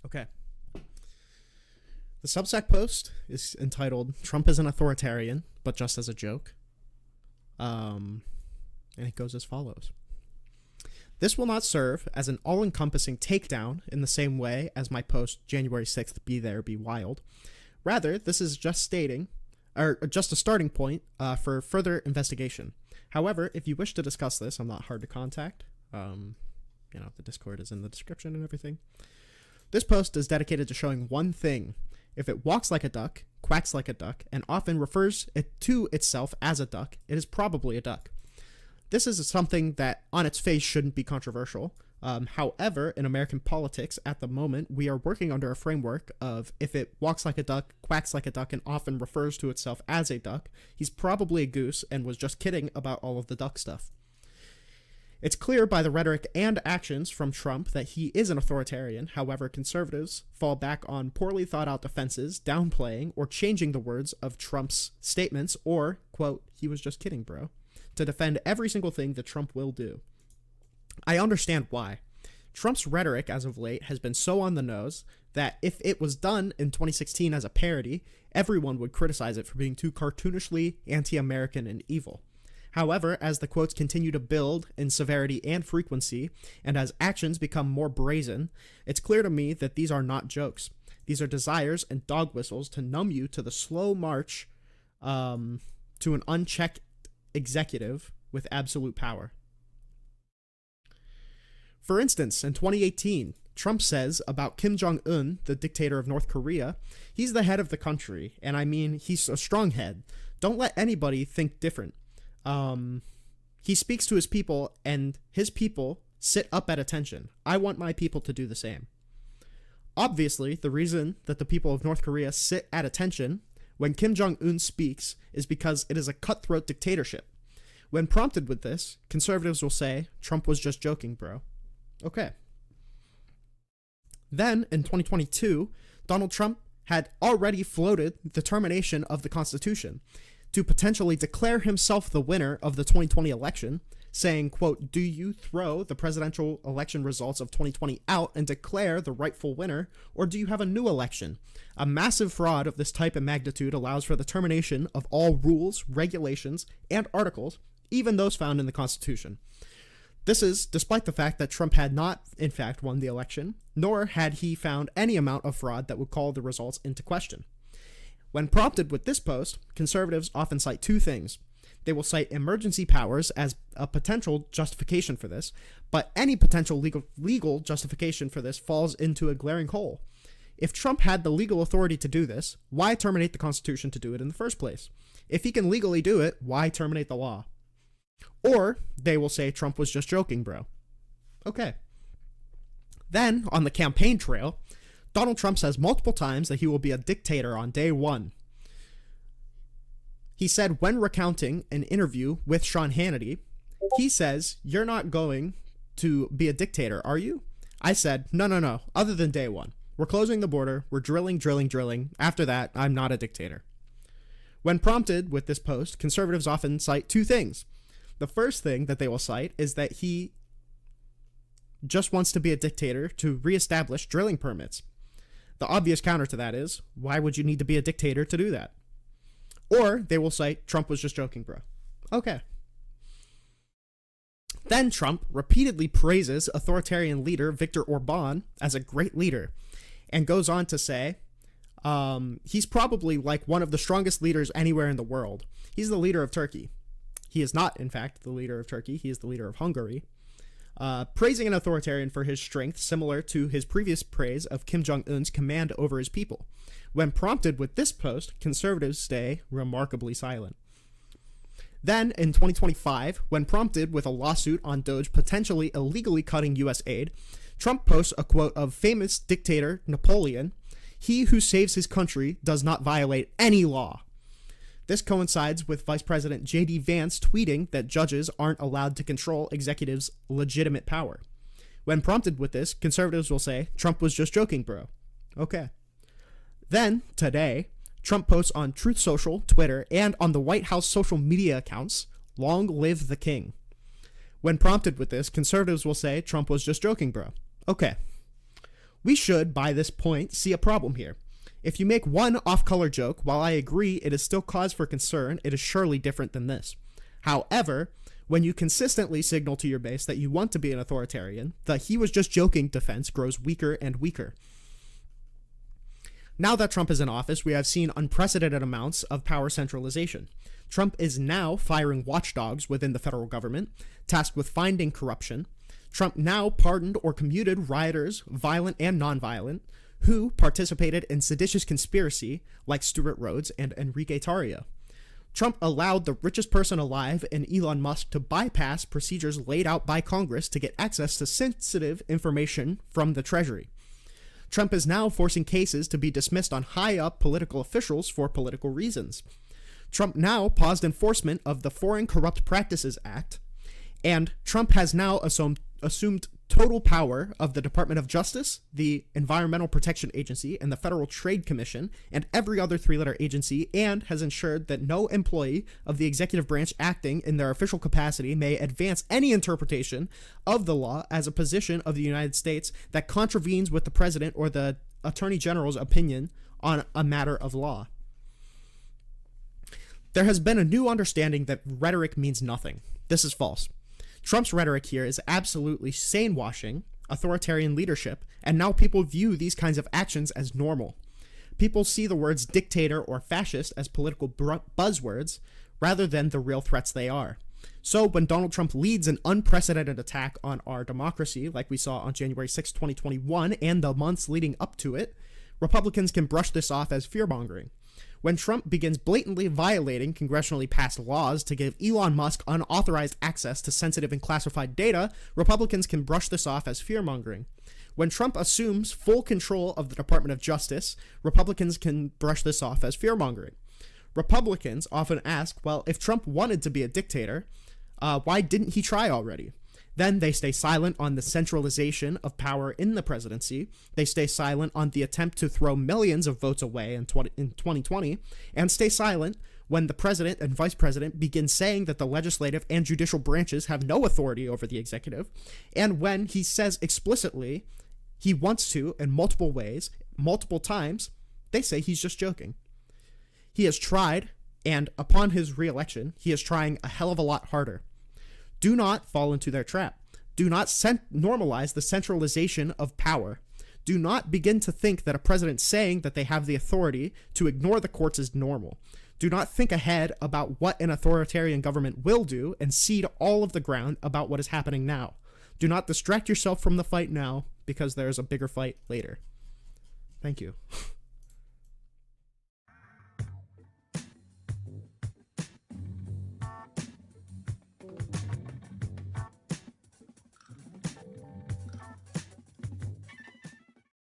Okay. The Substack post is entitled "Trump is an Authoritarian, but just as a joke." And it goes as follows. This will not serve as an all-encompassing takedown in the same way as my post January 6th, Be There, Be Wild. Rather, this is just a starting point for further investigation. However, if you wish to discuss this, I'm not hard to contact. The Discord is in the description and everything. This post is dedicated to showing one thing. If it walks like a duck, quacks like a duck, and often refers to itself as a duck, it is probably a duck. This is something that on its face shouldn't be controversial. However, in American politics at the moment, we are working under a framework of if it walks like a duck, quacks like a duck, and often refers to itself as a duck, he's probably a goose and was just kidding about all of the duck stuff. It's clear by the rhetoric and actions from Trump that he is an authoritarian. However, conservatives fall back on poorly thought out defenses, downplaying or changing the words of Trump's statements or, quote, "he was just kidding, bro," to defend every single thing that Trump will do. I understand why. Trump's rhetoric as of late has been so on the nose that if it was done in 2016 as a parody, everyone would criticize it for being too cartoonishly anti-American and evil. However, as the quotes continue to build in severity and frequency, and as actions become more brazen, it's clear to me that these are not jokes. These are desires and dog whistles to numb you to the slow march to an unchecked executive with absolute power. For instance, in 2018, Trump says about Kim Jong-un, the dictator of North Korea, he's the head of the country, and I mean, he's a strong head. Don't let anybody think different. He speaks to his people, and his people sit up at attention. I want my people to do the same. Obviously, the reason that the people of North Korea sit at attention when Kim Jong-un speaks is because it is a cutthroat dictatorship. When prompted with this, conservatives will say, Trump was just joking, bro. Okay. Then, in 2022, Donald Trump had already floated the termination of the Constitution to potentially declare himself the winner of the 2020 election, saying, quote, "Do you throw the presidential election results of 2020 out and declare the rightful winner, or do you have a new election?" A massive fraud of this type and magnitude allows for the termination of all rules, regulations, and articles, even those found in the Constitution. This is despite the fact that Trump had not, in fact, won the election, nor had he found any amount of fraud that would call the results into question. When prompted with this post, conservatives often cite two things. They will cite emergency powers as a potential justification for this, but any potential legal justification for this falls into a glaring hole. If Trump had the legal authority to do this, why terminate the Constitution to do it in the first place? If he can legally do it, why terminate the law? Or they will say Trump was just joking, bro. Okay. Then, on the campaign trail, Donald Trump says multiple times that he will be a dictator on day one. He said when recounting an interview with Sean Hannity, he says, "You're not going to be a dictator, are you?" I said, no, other than day one. We're closing the border, we're drilling. After that, I'm not a dictator. When prompted with this post, conservatives often cite two things. The first thing that they will cite is that he just wants to be a dictator to reestablish drilling permits. The obvious counter to that is, why would you need to be a dictator to do that? Or they will say, Trump was just joking, bro. Okay. Then Trump repeatedly praises authoritarian leader Viktor Orban as a great leader and goes on to say, he's probably like one of the strongest leaders anywhere in the world. He's the leader of Turkey. He is not, in fact, the leader of Turkey. He is the leader of Hungary. Praising an authoritarian for his strength, similar to his previous praise of Kim Jong-un's command over his people. When prompted with this post, conservatives stay remarkably silent. Then, in 2025, when prompted with a lawsuit on Doge potentially illegally cutting U.S. aid, Trump posts a quote of famous dictator Napoleon, "He who saves his country does not violate any law." This coincides with Vice President J.D. Vance tweeting that judges aren't allowed to control executives' legitimate power. When prompted with this, conservatives will say, Trump was just joking, bro. Okay. Then, today, Trump posts on Truth Social, Twitter, and on the White House social media accounts, "Long live the king." When prompted with this, conservatives will say, Trump was just joking, bro. Okay. We should, by this point, see a problem here. If you make one off-color joke, while I agree it is still cause for concern, it is surely different than this. However, when you consistently signal to your base that you want to be an authoritarian, the "he was just joking" defense grows weaker and weaker. Now that Trump is in office, we have seen unprecedented amounts of power centralization. Trump is now firing watchdogs within the federal government, tasked with finding corruption. Trump now pardoned or commuted rioters, violent and nonviolent, who participated in seditious conspiracy like Stuart Rhodes and Enrique Tarrio. Trump allowed the richest person alive in Elon Musk to bypass procedures laid out by Congress to get access to sensitive information from the Treasury. Trump is now forcing cases to be dismissed on high-up political officials for political reasons. Trump now paused enforcement of the Foreign Corrupt Practices Act, and Trump has now assumed total power of the Department of Justice, the Environmental Protection Agency, and the Federal Trade Commission, and every other three-letter agency, and has ensured that no employee of the executive branch acting in their official capacity may advance any interpretation of the law as a position of the United States that contravenes with the president or the attorney general's opinion on a matter of law. There has been a new understanding that rhetoric means nothing. This is false. Trump's rhetoric here is absolutely sane-washing authoritarian leadership, and now people view these kinds of actions as normal. People see the words dictator or fascist as political buzzwords rather than the real threats they are. So when Donald Trump leads an unprecedented attack on our democracy, like we saw on January 6, 2021, and the months leading up to it, Republicans can brush this off as fear-mongering. When Trump begins blatantly violating congressionally passed laws to give Elon Musk unauthorized access to sensitive and classified data, Republicans can brush this off as fear-mongering. When Trump assumes full control of the Department of Justice, Republicans can brush this off as fear-mongering. Republicans often ask, well, if Trump wanted to be a dictator, why didn't he try already? Then they stay silent on the centralization of power in the presidency. They stay silent on the attempt to throw millions of votes away in 2020, and stay silent when the president and vice president begin saying that the legislative and judicial branches have no authority over the executive, and when he says explicitly he wants to in multiple ways, multiple times, they say he's just joking. He has tried, and upon his re-election, he is trying a hell of a lot harder. Do not fall into their trap. Do not normalize the centralization of power. Do not begin to think that a president saying that they have the authority to ignore the courts is normal. Do not think ahead about what an authoritarian government will do and cede all of the ground about what is happening now. Do not distract yourself from the fight now because there is a bigger fight later. Thank you.